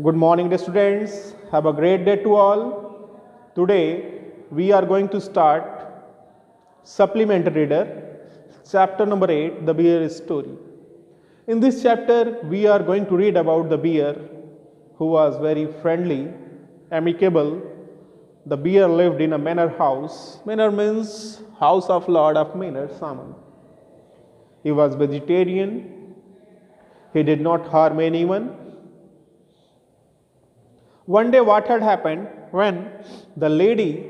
Good morning, dear students. Have a great day to all. Today we are going to start Supplementary Reader, chapter number 8, The Bear Story. In this chapter, we are going to read about the bear who was very friendly, amicable. The bear lived in a manor house. Manor means house of Lord of Manor, Saman. He was vegetarian. He did not harm anyone. One day, what had happened when the lady,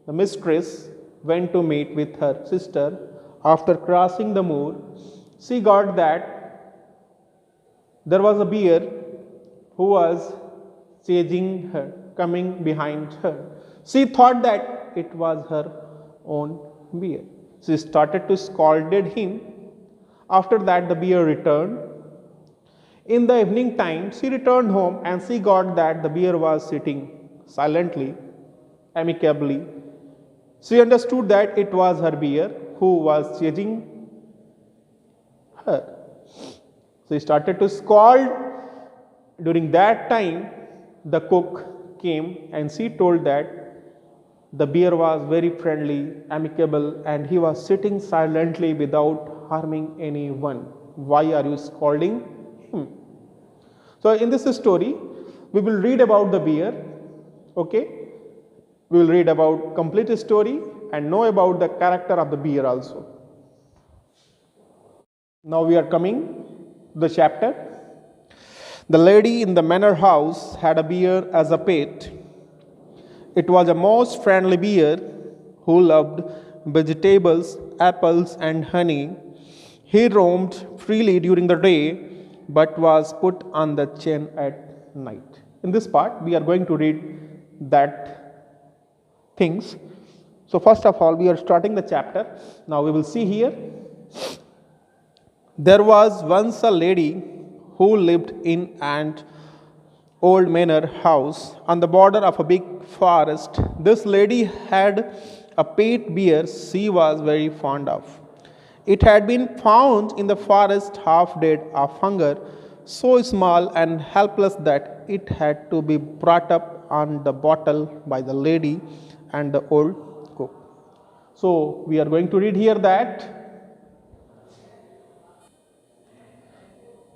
the mistress, went to meet with her sister after crossing the moor, she got that there was a bear who was chasing her, coming behind her. She thought that it was her own bear. She started to scolded him. After that, the bear returned. In the evening time, she returned home and she got that the bear was sitting silently, amicably. She understood that it was her bear who was chasing her. She started to scold. During that time, the cook came and she told that the bear was very friendly, amicable, and he was sitting silently without harming anyone. Why are you scolding? So in this story, we will read about the bear, okay? We will read about complete story and know about the character of the bear also. Now we are coming to the chapter. The lady in the manor house had a bear as a pet. It was a most friendly bear who loved vegetables, apples and honey. He roamed freely during the day but was put on the chain at night. In this part, we are going to read that things. So first of all, we are starting the chapter. Now we will see here. There was once a lady who lived in an old manor house on the border of a big forest. This lady had a pet bear she was very fond of. It had been found in the forest half dead of hunger, so small and helpless that it had to be brought up on the bottle by the lady and the old cook. So we are going to read here that,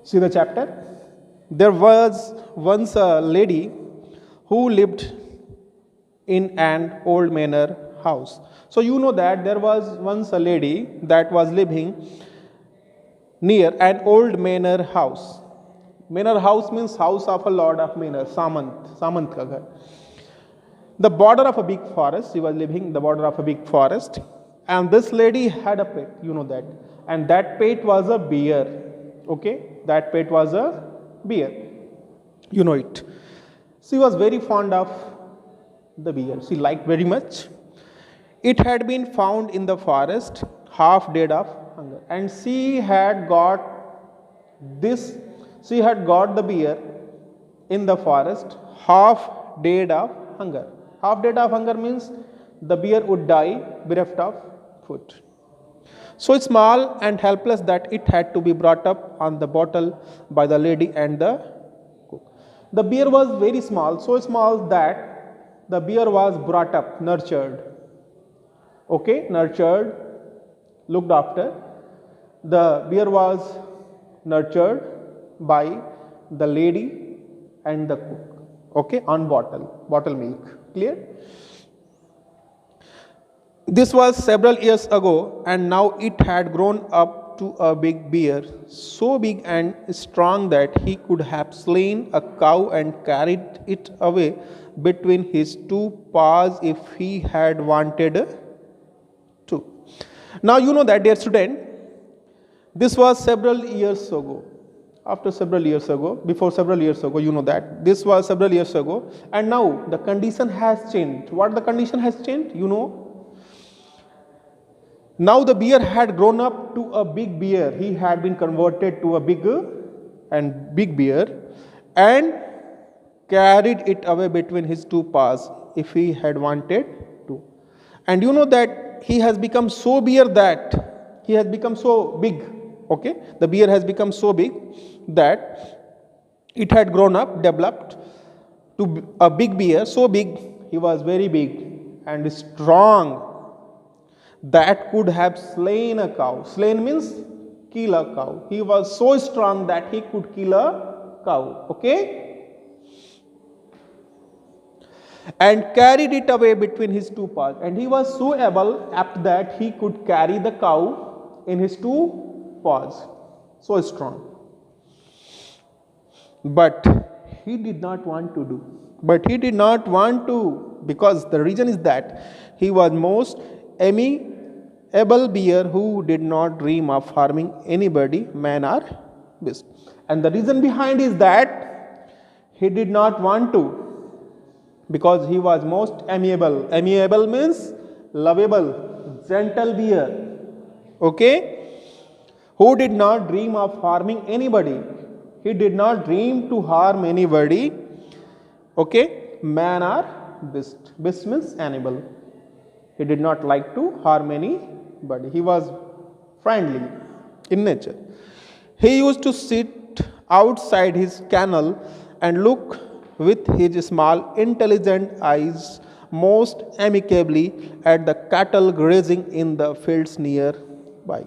see the chapter. There was once a lady who lived in an old manor house. So you know that there was once a lady that was living near an old manor house. Manor house means house of a lord of manor, Samant ka ghar. The border of a big forest, she was living in the border of a big forest, and this lady had a pet, you know that, and that pet was a bear, okay, that pet was a bear, you know it. She was very fond of the bear, she liked very much. It had been found in the forest, half dead of hunger, and she had got the bear in the forest, half dead of hunger. Half dead of hunger means the bear would die bereft of food. So small and helpless that it had to be brought up on the bottle by the lady and the cook. The bear was very small, so small that the bear was brought up, nurtured. Okay, nurtured, looked after. The bear was nurtured by the lady and the cook, okay, on bottle milk, clear? This was several years ago and now it had grown up to a big bear, so big and strong that he could have slain a cow and carried it away between his two paws if he had wanted to. Now you know that, dear student, this was several years ago. After several years ago, before several years ago, you know that. This was several years ago. And now the condition has changed. What the condition has changed? You know. Now the bear had grown up to a big bear. He had been converted to a big bear and carried it away between his two paws if he had wanted to. And you know that he has become so bear that he has become so big. Okay, the bear has become so big that It had grown up, developed to a big bear, so big, he was very big and strong, that could have slain a cow. Slain means kill a cow. He was so strong that he could kill a cow. Okay? And carried it away between his two paws. And he was so apt that he could carry the cow in his two paws. So strong. But he did not want to do. Because the reason is that he was most amiable bear who did not dream of harming anybody, man or beast. And the reason behind is that he did not want to, because he was most amiable. Amiable means lovable, gentle bear. Okay? Who did not dream of harming anybody. He did not dream to harm anybody. Okay? Man or beast. Beast means animal. He did not like to harm anybody. He was friendly in nature. He used to sit outside his kennel and look with his small intelligent eyes most amicably at the cattle grazing in the fields nearby.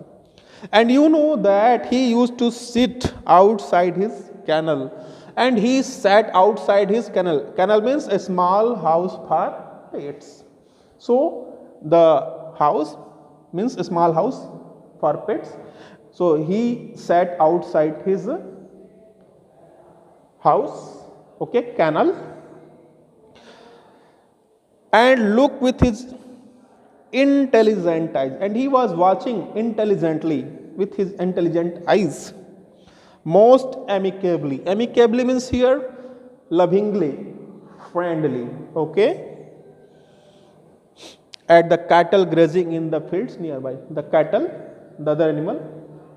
And you know that he used to sit outside his kennel. And he sat outside his kennel. Kennel means a small house for pets. So the house means a small house for pets. So he sat outside his house, okay, kennel, and looked with his intelligent eyes. And he was watching intelligently with his intelligent eyes, most amicably. Amicably means here lovingly, friendly, okay, at the cattle grazing in the fields nearby. The cattle, the other animal,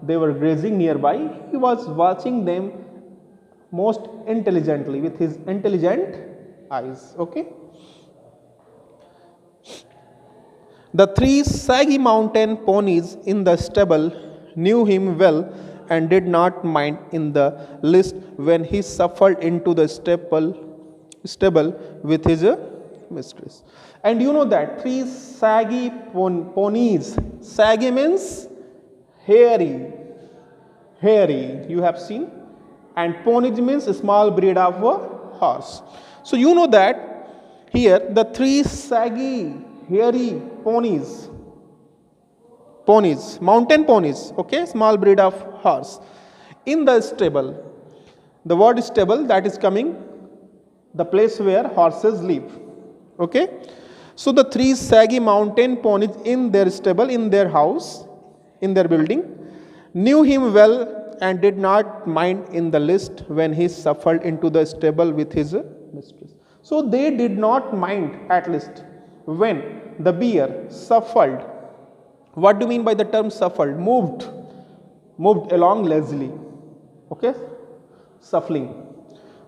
they were grazing nearby. He was watching them most intelligently with his intelligent eyes. Okay. The three saggy mountain ponies in the stable knew him well and did not mind in the least when he shuffled into the stable with his mistress. And you know that three saggy ponies. Saggy means hairy. Hairy, you have seen. And ponies means a small breed of a horse. So you know that here the three saggy, hairy ponies, mountain ponies, okay, small breed of horse, in the stable. The word stable, that is coming the place where horses live. Okay. So the three saggy mountain ponies in their stable, in their house, in their building, knew him well and did not mind in the least when he shuffled into the stable with his mistress. So they did not mind at least when the bear shuffled. What do you mean by the term shuffled? Moved along lazily. Okay? Shuffling.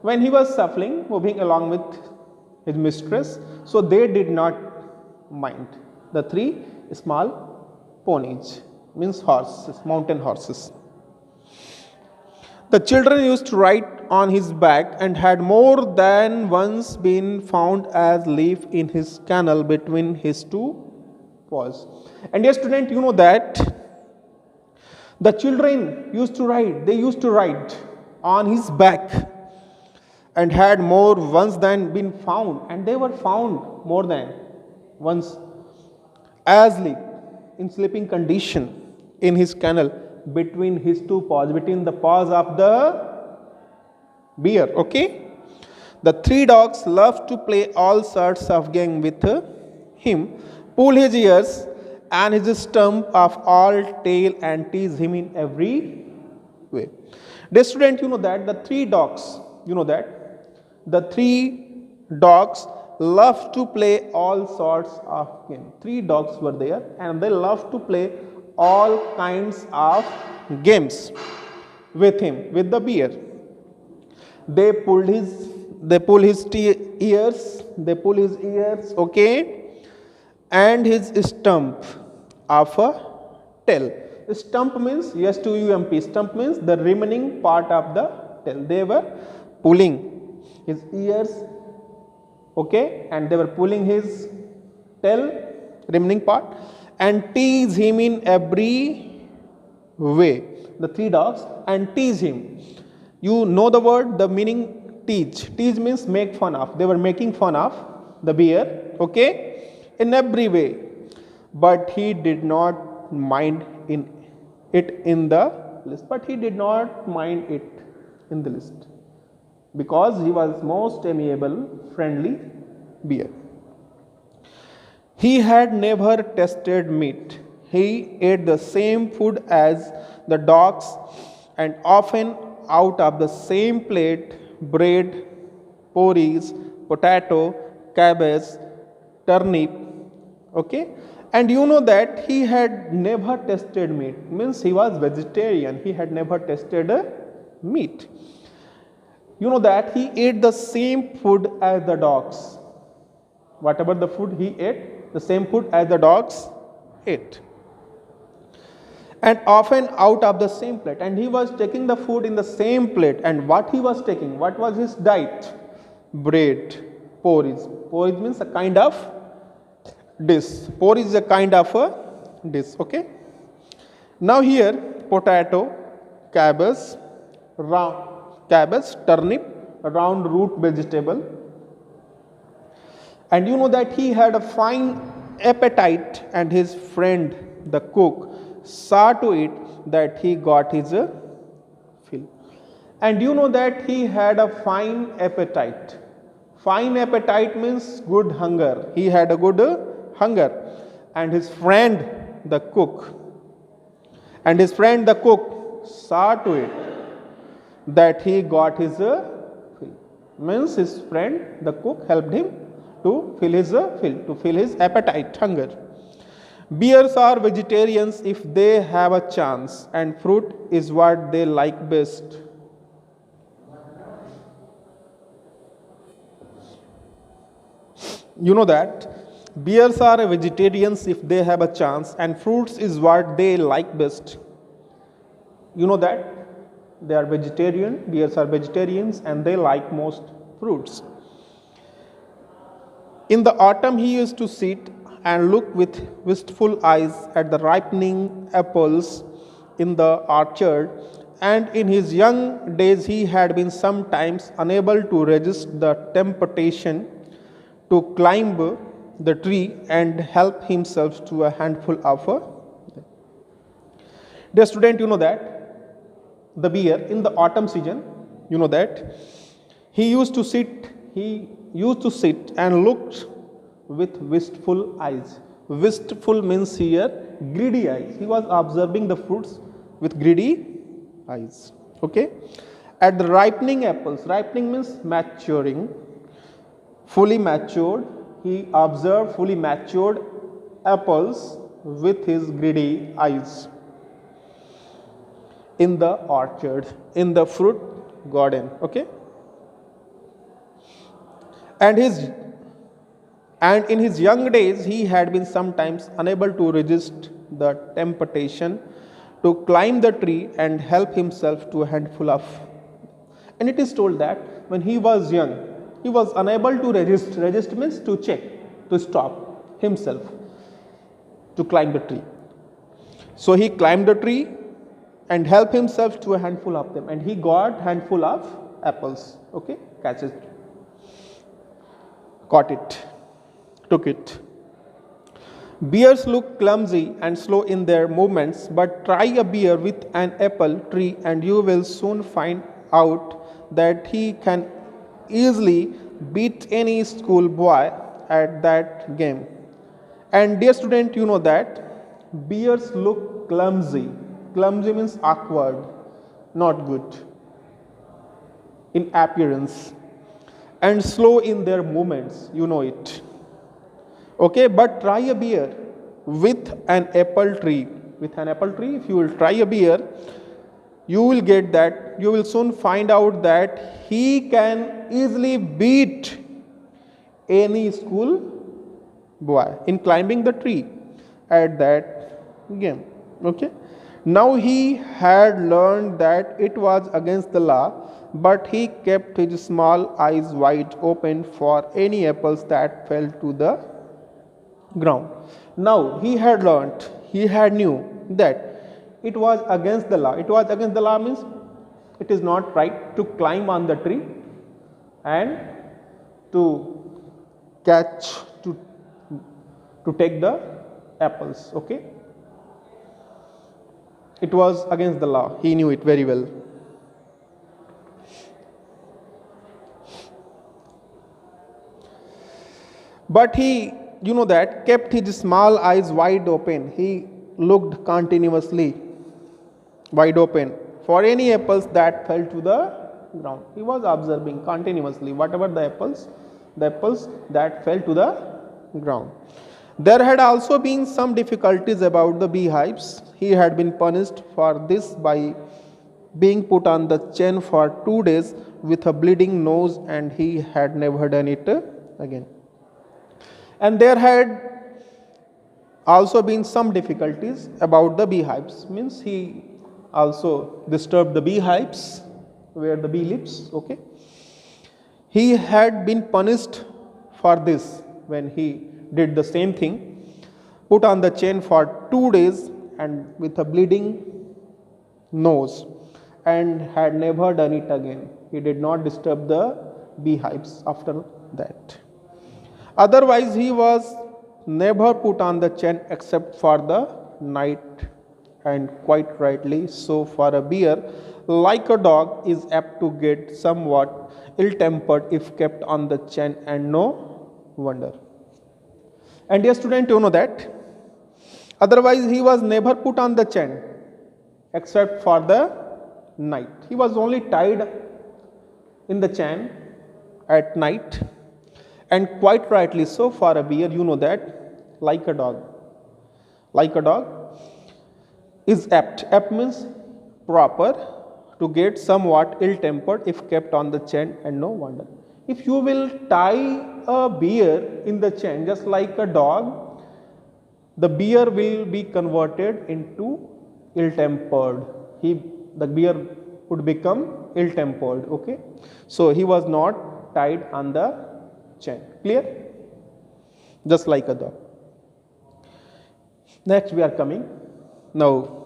When he was shuffling, moving along with his mistress, so they did not mind. The three small ponies, means horses, mountain horses. The children used to ride on his back and had more than once been found as leaf in his kennel between his two paws. And dear student, you know that the children used to ride on his back and had more once than been found, and they were found more than once as leaf in sleeping condition in his kennel between his two paws, between the paws of the bear. Okay. The three dogs loved to play all sorts of game with him, pull his ears and his stump of all tail and tease him in every way. Dear student, you know that the three dogs, love to play all sorts of game. Three dogs were there and they love to play all kinds of games with him, with the bear. They pull his ears, okay, and his stump of a tail. Stump means, S-T-U-M-P, stump means the remaining part of the tail. They were pulling his ears, okay, and they were pulling his tail, remaining part, and tease him in every way. The three dogs and tease him. You know the word, the meaning tease. Tease means make fun of. They were making fun of the bear, okay, in every way. But he did not mind it in the list. But he did not mind it in the list because he was most amiable, friendly bear. He had never tasted meat. He ate the same food as the dogs and often out of the same plate: bread, porridge, potato, cabbage, turnip. Okay? And you know that he had never tasted meat. Means he was vegetarian. He had never tasted meat. You know that he ate the same food as the dogs. Whatever the food he ate, the same food as the dogs ate. And often out of the same plate. And he was taking the food in the same plate. And what he was taking? What was his diet? Bread, porridge. Porridge means a kind of dish. Porridge is a kind of a dish. Okay. Now here, potato, cabbage, turnip, round root vegetable. And you know that he had a fine appetite, and his friend, the cook, saw to it that he got his fill. And you know that he had a fine appetite. Fine appetite means good hunger. He had a good hunger. And his friend, the cook, saw to it that he got his fill. Means his friend, the cook, helped him to fill his appetite, hunger. Bears are vegetarians if they have a chance, and fruit is what they like best. You know that bears are vegetarians if they have a chance, and fruits is what they like best. You know that they are vegetarian, bears are vegetarians, and they like most fruits. In the autumn, he used to sit and look with wistful eyes at the ripening apples in the orchard, and in his young days he had been sometimes unable to resist the temptation to climb the tree and help himself to a handful of them. Dear student, you know that the bear in the autumn season, you know that he used to sit and looked with wistful eyes. Wistful means here greedy eyes. He was observing the fruits with greedy eyes. Okay. At the ripening apples, ripening means maturing, fully matured. He observed fully matured apples with his greedy eyes in the orchard, in the fruit garden. Okay. And in his young days, he had been sometimes unable to resist the temptation to climb the tree and help himself to a handful of. And it is told that when he was young, he was unable to resist. Resist means to check, to stop himself to climb the tree. So he climbed the tree and helped himself to a handful of them. And he got handful of apples. Okay, caught it, took it. Bears look clumsy and slow in their movements, but try a bear with an apple tree and you will soon find out that he can easily beat any schoolboy at that game. And dear student, you know that bears look clumsy. Clumsy means awkward, not good in appearance, and slow in their movements, you know it. Okay, but try a bear with an apple tree. With an apple tree, if you will try a bear, you will get that, you will soon find out that he can easily beat any school boy in climbing the tree at that game. Okay. Now he had learned that it was against the law but he kept his small eyes wide open for any apples that fell to the ground. Now he had learnt, he had knew that it was against the law. It was against the law means it is not right to climb on the tree and to catch, to take the apples. Okay, it was against the law. He knew it very well. But he, that kept his small eyes wide open. He looked continuously wide open for any apples that fell to the ground. He was observing continuously whatever the apples that fell to the ground. There had also been some difficulties about the beehives. He had been punished for this by being put on the chain for 2 days with a bleeding nose, and he had never done it again. And there had also been some difficulties about the beehives, means he also disturbed the beehives where the bee lives. Okay, he had been punished for this when he did the same thing, put on the chain for 2 days and with a bleeding nose, and had never done it again. He did not disturb the beehives after that. Otherwise, he was never put on the chain except for the night, and quite rightly so, for a bear, like a dog, is apt to get somewhat ill-tempered if kept on the chain, and no wonder. And dear student, you know that otherwise he was never put on the chain except for the night. He was only tied in the chain at night, and quite rightly so, for a bear, that like a dog is apt means proper, to get somewhat ill-tempered if kept on the chain, and no wonder. If you will tie a bear in the chain just like a dog, the bear will be converted into ill-tempered. The bear would become ill-tempered. Okay, so he was not tied on the chain. Clear? Just like a dog. Next we are coming. Now,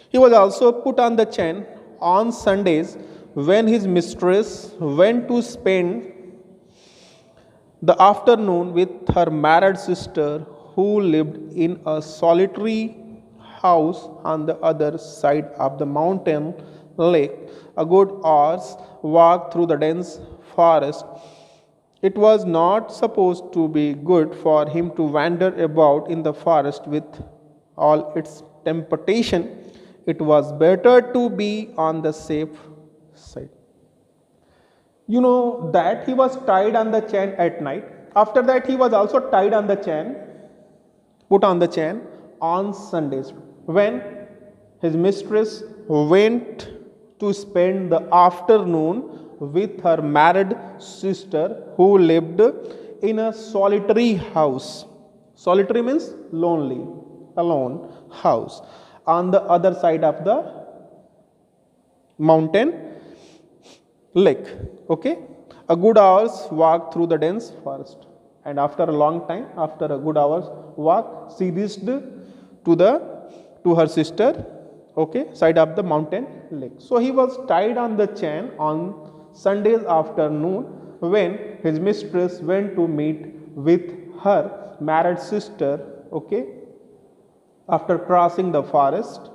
he was also put on the chain on Sundays when his mistress went to spend the afternoon with her married sister, who lived in a solitary house on the other side of the mountain lake, a good hour's walk through the dense forest. It was not supposed to be good for him to wander about in the forest with all its temptation. It was better to be on the safe side. You know that he was tied on the chain at night. After that, he was also tied on the chain, put on the chain on Sundays when his mistress went to spend the afternoon with her married sister, who lived in a solitary house. Solitary means lonely, alone house on the other side of the mountain lake. Okay, a good hour's walk through the dense forest, and after a long time, after a good hour's walk, she reached to her sister, okay, side of the mountain lake. So he was tied on the chain on Sunday's afternoon when his mistress went to meet with her married sister, okay, after crossing the forest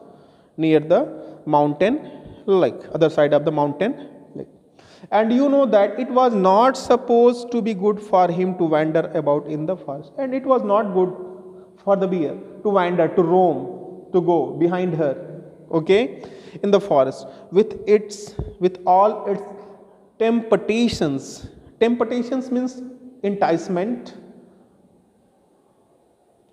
near the mountain lake, other side of the mountain lake. And you know that it was not supposed to be good for him to wander about in the forest, and it was not good for the bear to wander, to roam, to go behind her, okay, in the forest with all its temptations. Temptations means enticement.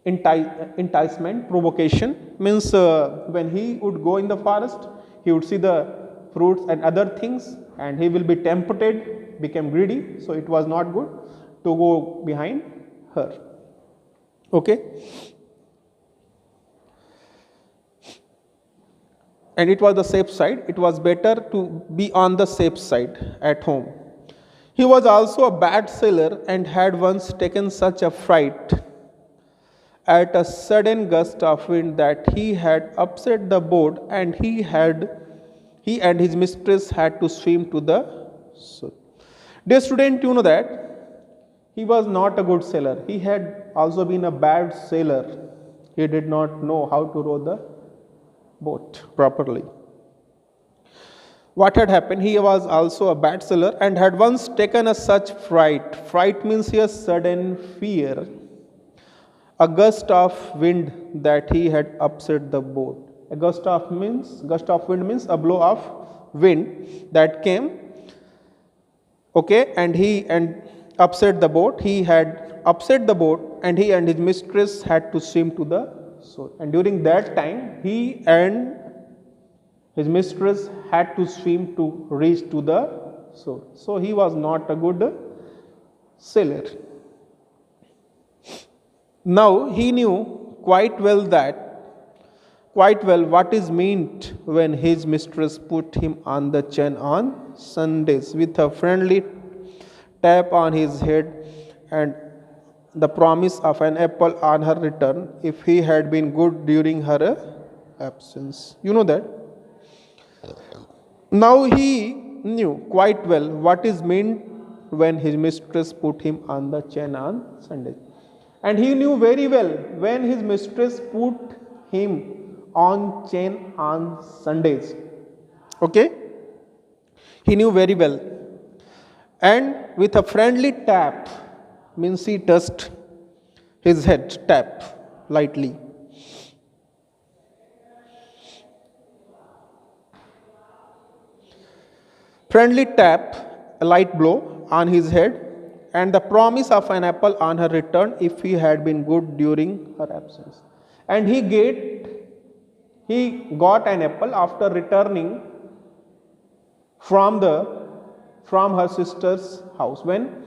Enticement, provocation means when he would go in the forest, he would see the fruits and other things, and he will be tempted, become greedy. So it was not good to go behind her. Okay. and it was the safe side. It was better to be on the safe side at home. He was also a bad sailor and had once taken such a fright at a sudden gust of wind that he had upset the boat, and he and his mistress had to swim to the shore. Dear student, you know that he was not a good sailor. He had also been a bad sailor. He did not know how to row the boat properly. What had happened? He was also a bad sailor and had once taken a such fright. Fright means a sudden fear, a gust of wind that he had upset the boat. A gust of wind means a blow of wind that came, okay, and upset the boat. He had upset the boat, and he and his mistress had to swim to the shore. And during that time, he and his mistress had to swim to reach to the shore. So he was not a good sailor. Now he knew quite well what is meant when his mistress put him on the chain on Sundays with a friendly tap on his head and the promise of an apple on her return if he had been good during her absence. You know that? Now he knew quite well what is meant when his mistress put him on the chain on Sunday. And he knew very well when his mistress put him on chain on Sundays. Okay? He knew very well. And with a friendly tap, means he touched his head, tap lightly. Friendly tap, a light blow on his head, and the promise of an apple on her return if he had been good during her absence. And he got an apple after returning from her sister's house. When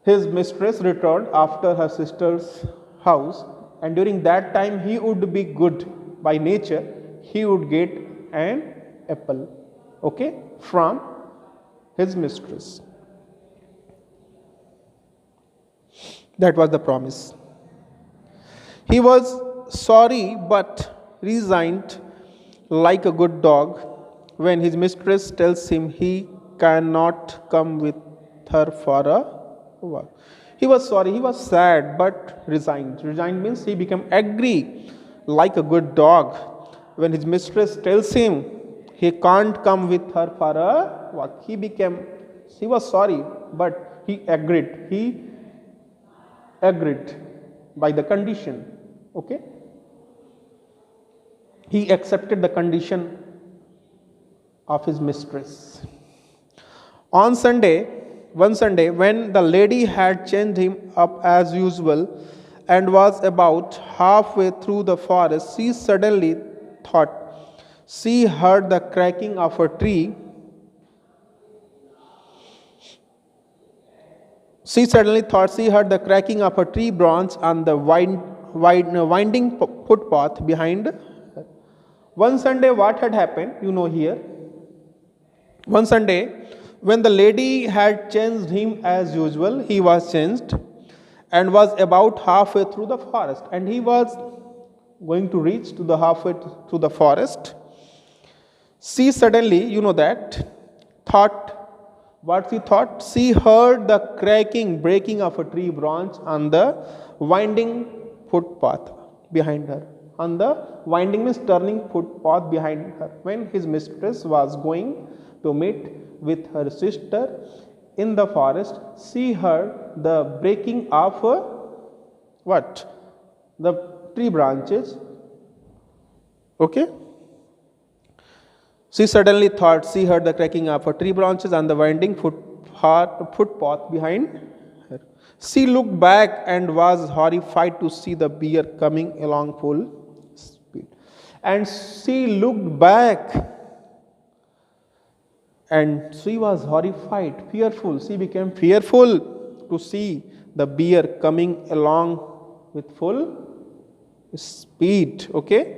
his mistress returned after her sister's house, and during that time he would be good by nature, he would get an apple, okay, from his mistress. That was the promise. He was sorry but resigned like a good dog when his mistress tells him he cannot come with her for a walk. He was sorry, he was sad but resigned. Resigned means he became angry like a good dog when his mistress tells him he can't come with her for a walk. He was sorry, but he agreed. He agreed by the condition. Okay? He accepted the condition of his mistress. On one Sunday, when the lady had changed him up as usual and was about halfway through the forest, she suddenly thought she heard the cracking of a tree. She suddenly thought she heard the cracking of a tree branch on the winding footpath behind her. One Sunday, what had happened? You know here. One Sunday, when the lady had changed him as usual, he was changed and was about halfway through the forest. And he was going to reach to the halfway through the forest. She suddenly, you know that, thought, what she thought? She heard the breaking of a tree branch on the winding footpath behind her. On the winding means turning footpath behind her. When his mistress was going to meet with her sister in the forest, she heard the breaking of the tree branches. Okay? She suddenly thought she heard the cracking of a tree branches on the winding footpath behind her. She looked back and was horrified to see the bear coming along full speed. And she looked back and she was horrified, fearful. She became fearful to see the bear coming along with full speed. Okay?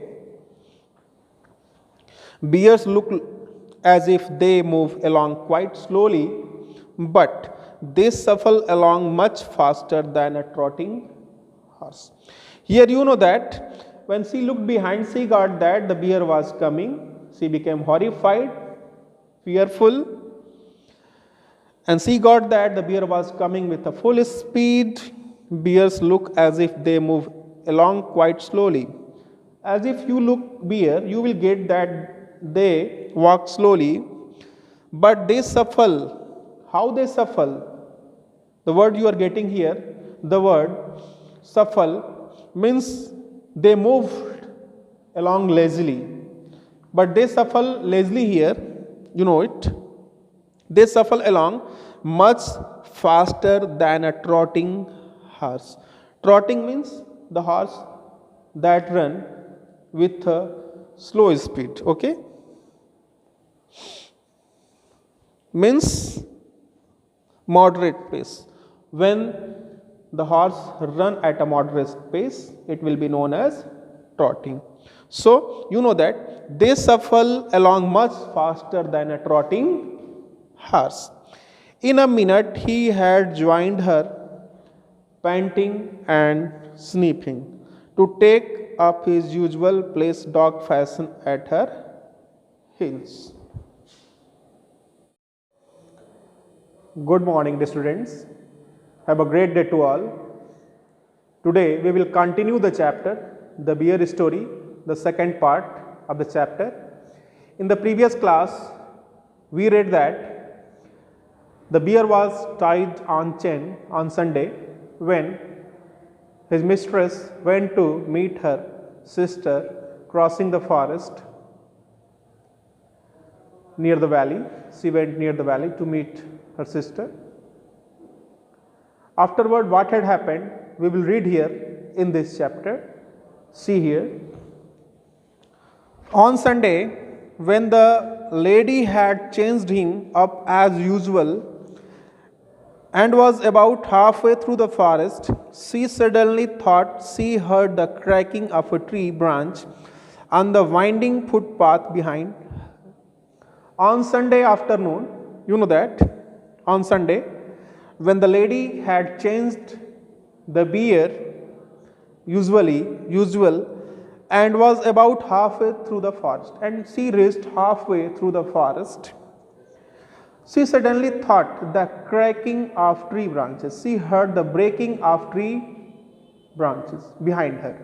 Bears look as if they move along quite slowly, but they shuffle along much faster than a trotting horse. Here you know that when she looked behind, she got that the bear was coming. She became horrified, fearful, and she got that the bear was coming with a full speed. Bears look as if they move along quite slowly. As if you look bear, you will get that they walk slowly, but they shuffle. How they shuffle? The word you are getting here, the word shuffle means they move along lazily. But they shuffle lazily here, you know it. They shuffle along much faster than a trotting horse. Trotting means the horse that run with a slow speed, okay? Means moderate pace. When the horse run at a moderate pace, it will be known as trotting. So, you know that they shuffle along much faster than a trotting horse. In a minute, he had joined her, panting and sniffing, to take up his usual place dog fashion at her heels. Good morning, dear students. Have a great day to all. Today we will continue the chapter, the bear story, the second part of the chapter. In the previous class, we read that the bear was tied on chain on Sunday when his mistress went to meet her sister crossing the forest near the valley. She went near the valley to meet her sister. Afterward, what had happened, we will read here in this chapter. See here. On Sunday, when the lady had changed him up as usual and was about halfway through the forest, she suddenly thought she heard the cracking of a tree branch on the winding footpath behind. On Sunday afternoon, you know that, on Sunday, when the lady had changed the bear usual and was about halfway through the forest, and she reached halfway through the forest, she suddenly thought the cracking of tree branches. She heard the breaking of tree branches behind her.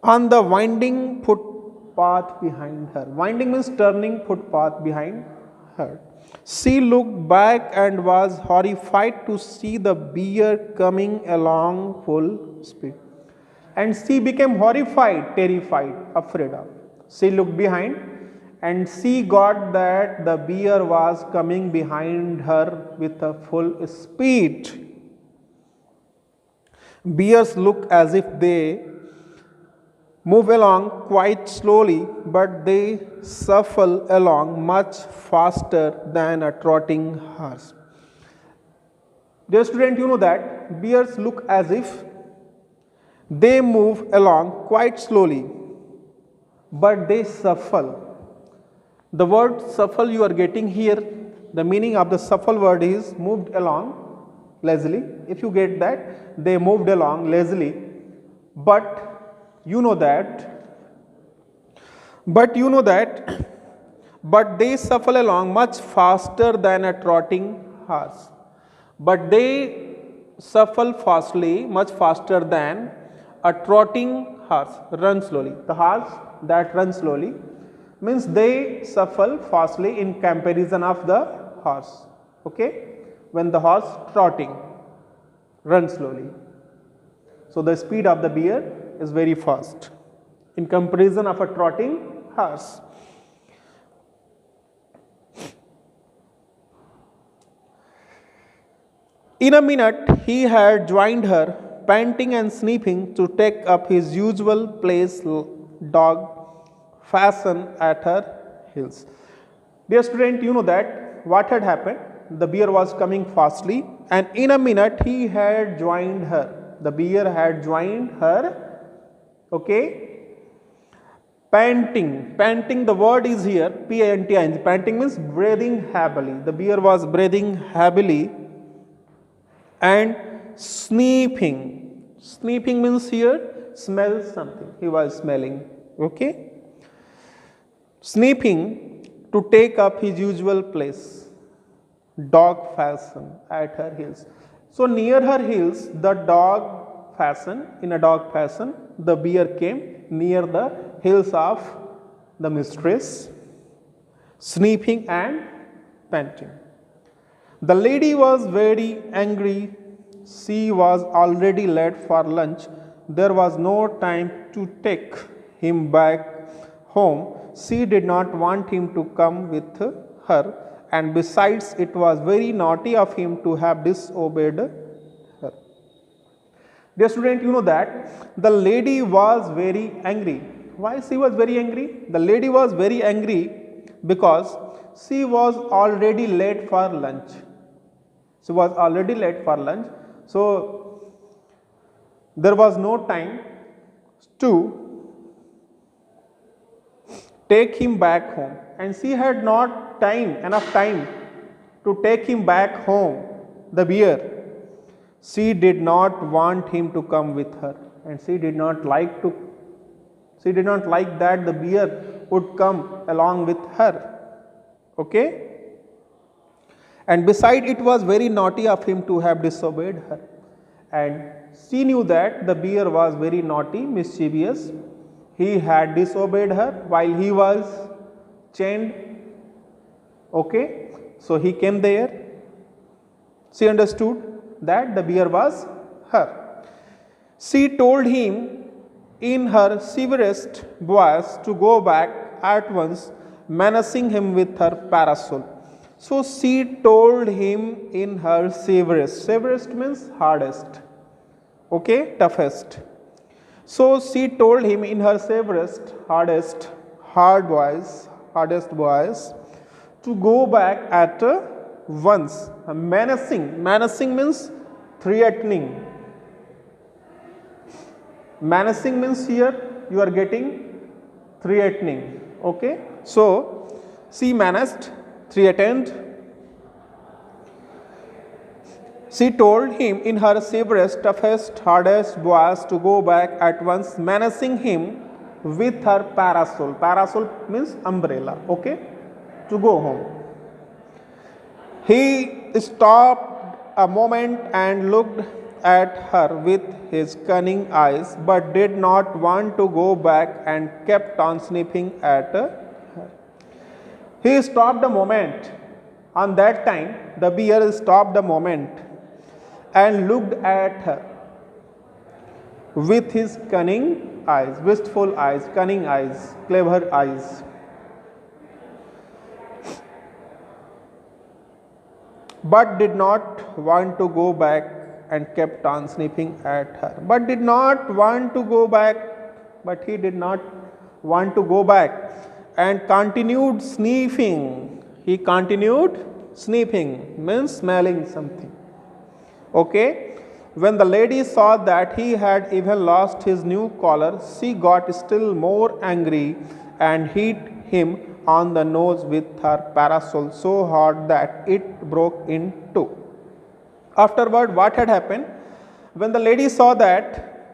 On the winding footpath behind her. Winding means turning footpath behind her. She looked back and was horrified to see the bear coming along full speed. And she became horrified, terrified, afraid of. She looked behind and she got that the bear was coming behind her with a full speed. Bears look as if they move along quite slowly, but they shuffle along much faster than a trotting horse. Dear student, you know that bears look as if they move along quite slowly, but they shuffle. The word shuffle you are getting here, the meaning of the shuffle word is moved along lazily. If you get that, they moved along lazily, but you know that, but they shuffle along much faster than a trotting horse. But they shuffle fastly, much faster than a trotting horse, run slowly. The horse that runs slowly means they shuffle fastly in comparison of the horse. Okay? When the horse trotting, run slowly. So the speed of the bear is very fast in comparison of a trotting horse. In a minute, he had joined her, panting and sniffing, to take up his usual place dog fashion at her heels. Dear student, you know that what had happened? The bear was coming fastly, and in a minute he had joined her. The bear had joined her. Okay, Panting. Panting, the word is here, P-A-N-T-I-N-G. Panting means breathing heavily. The bear was breathing heavily and sniffing. Sniffing means here, smell something. He was smelling. Okay? Sniffing to take up his usual place, dog fashion, at her heels. So near her heels, the dog fashion, in a dog fashion, the bear came near the heels of the mistress, sniffing and panting. The lady was very angry. She was already late for lunch. There was no time to take him back home. She did not want him to come with her, and besides, it was very naughty of him to have disobeyed her. Dear student, you know that the lady was very angry. Why she was very angry? The lady was very angry because she was already late for lunch. She was already late for lunch. So there was no time to take him back home, and she had not enough time to take him back home, the bear. She did not want him to come with her, and she did not like that the bear would come along with her. Okay? And beside, it was very naughty of him to have disobeyed her. And she knew that the bear was very naughty, mischievous. He had disobeyed her while he was chained. Okay? So he came there. She understood that the bear was her. She told him in her severest voice to go back at once, menacing him with her parasol. So she told him in her severest. Severest means hardest. Okay, toughest. So she told him in her severest, hardest voice to go back at once. Menacing. Menacing means threatening. Menacing means here you are getting threatening. Okay. So she menaced, threatened. She told him in her severest, toughest, hardest voice to go back at once, menacing him with her parasol. Parasol means umbrella. Okay. To go home. He stopped a moment and looked at her with his cunning eyes, but did not want to go back and kept on sniffing at her. He stopped a moment. On that time, the bear stopped a moment and looked at her with his cunning eyes, wistful eyes, cunning eyes, clever eyes. But did not want to go back and kept on sniffing at her. But did not want to go back, but he did not want to go back and continued sniffing. He continued sniffing, means smelling something. Okay. When the lady saw that he had even lost his new collar, she got still more angry and hit him on the nose with her parasol so hard that it broke in two. Afterward, what had happened? When the lady saw that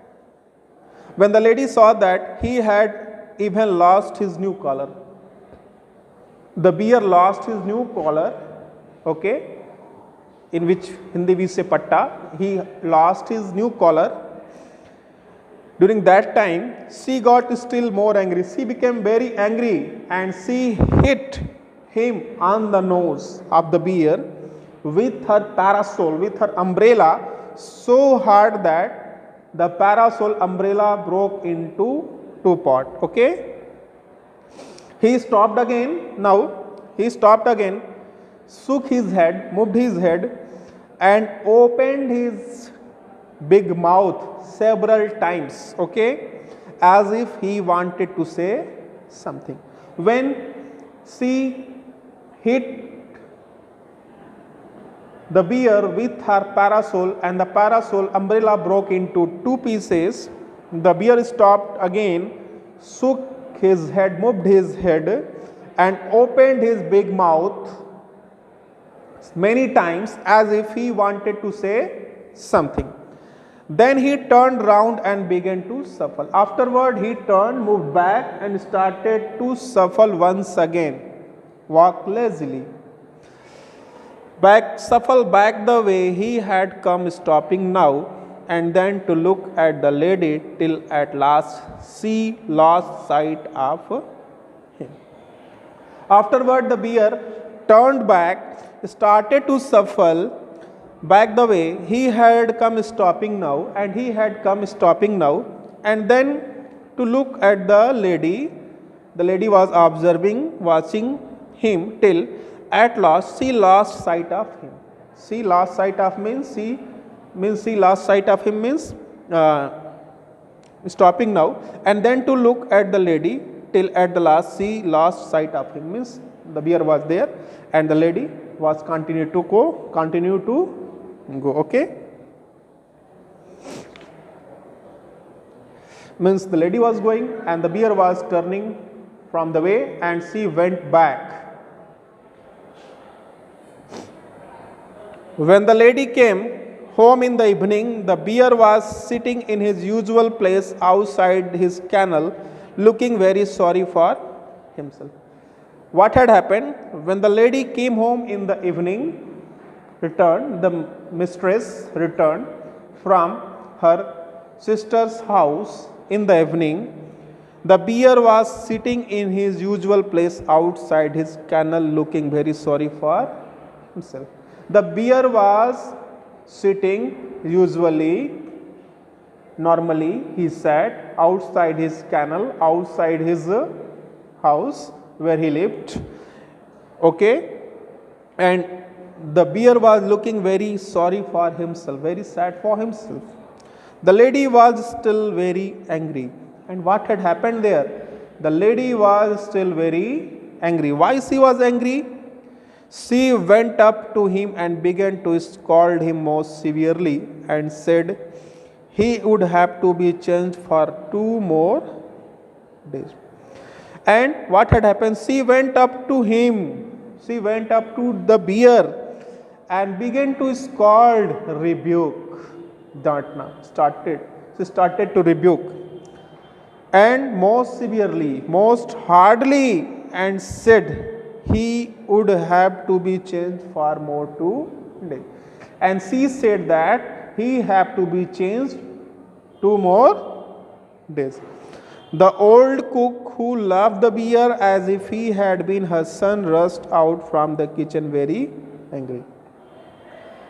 he had even lost his new collar, the bear lost his new collar, okay, in which Hindi we say patta, he lost his new collar. During that time, she got still more angry. She became very angry and she hit him on the nose of the bear with her parasol, with her umbrella, so hard that the parasol umbrella broke into two parts. Okay? He stopped again. Now, he stopped again, shook his head, moved his head, and opened his big mouth several times, okay, as if he wanted to say something. When she hit the bear with her parasol and the parasol umbrella broke into two pieces, the bear stopped again, shook his head, moved his head and opened his big mouth many times as if he wanted to say something. Then he turned round and began to shuffle. Afterward, he turned, moved back and started to shuffle once again. Walk lazily. Shuffle back the way he had come, stopping now and then to look at the lady till at last she lost sight of him. Afterward, the bear turned back, started to shuffle back the way he had come, stopping now, and he had come stopping now, and then to look at the lady. The lady was observing, watching him till at last she lost sight of him. She lost sight of means she lost sight of him means stopping now, and then to look at the lady till at the last she lost sight of him means the bear was there and the lady was continue to go. Okay, means the lady was going and the bear was turning from the way and she went back. When the lady came home in the evening, the bear was sitting in his usual place outside his kennel, looking very sorry for himself. What had happened? When the lady came home in the evening, the mistress returned from her sister's house in the evening, the bear was sitting in his usual place outside his kennel, looking very sorry for himself. The bear was sitting normally he sat outside his kennel, outside his house where he lived. Okay, and the bear was looking very sorry for himself, very sad for himself. The lady was still very angry. And what had happened there? The lady was still very angry. Why she was angry? She went up to him and began to scold him most severely and said he would have to be changed for 2 more days. And what had happened? She went up to him. She went up to the bear and began to scold, rebuke. She started to rebuke. And most severely, most hardly, and said he would have to be changed for more 2 days. And she said that he have to be changed 2 more days. The old cook who loved the bear as if he had been her son rushed out from the kitchen very angry.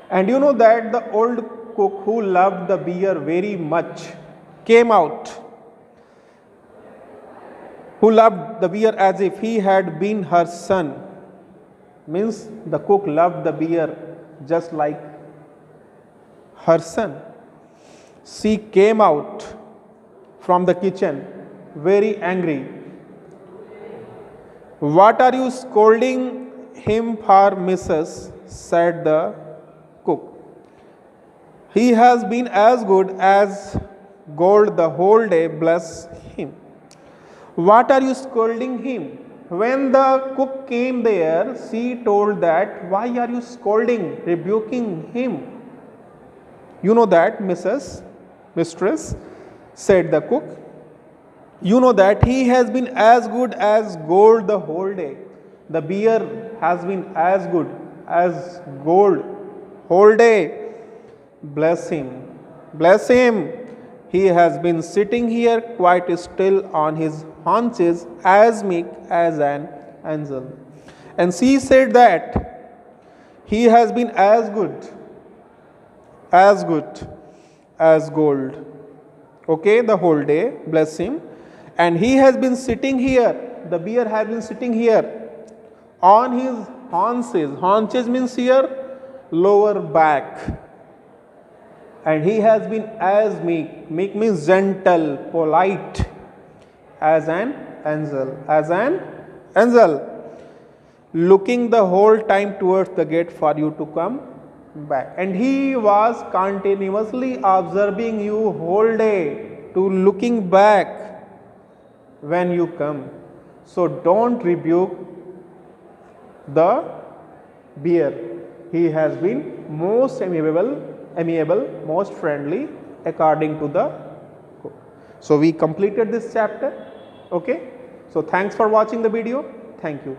And you know that the old cook who loved the bear very much came out, who loved the bear as if he had been her son. Means the cook loved the bear just like her son. She came out from the kitchen very angry. What are you scolding him for, missus? Said the cook. He has been as good as gold the whole day, bless him. What are you scolding him? When the cook came there, she told that, why are you scolding, rebuking him? You know that, mistress, said the cook. You know that he has been as good as gold the whole day. The bear has been as good as gold whole day. Bless him. Bless him. He has been sitting here quite still on his haunches, as meek as an angel. And she said that he has been as good as gold. Okay, the whole day. Bless him. And he has been sitting here. The bear has been sitting here on his haunches. Haunches means here lower back. And he has been as meek. Meek means gentle, polite, as an angel, looking the whole time towards the gate for you to come back. And he was continuously observing you whole day, to looking back when you come. So don't rebuke the bear. He has been most amiable, most friendly according to the. So we completed this chapter. Okay. So thanks for watching the video. Thank you.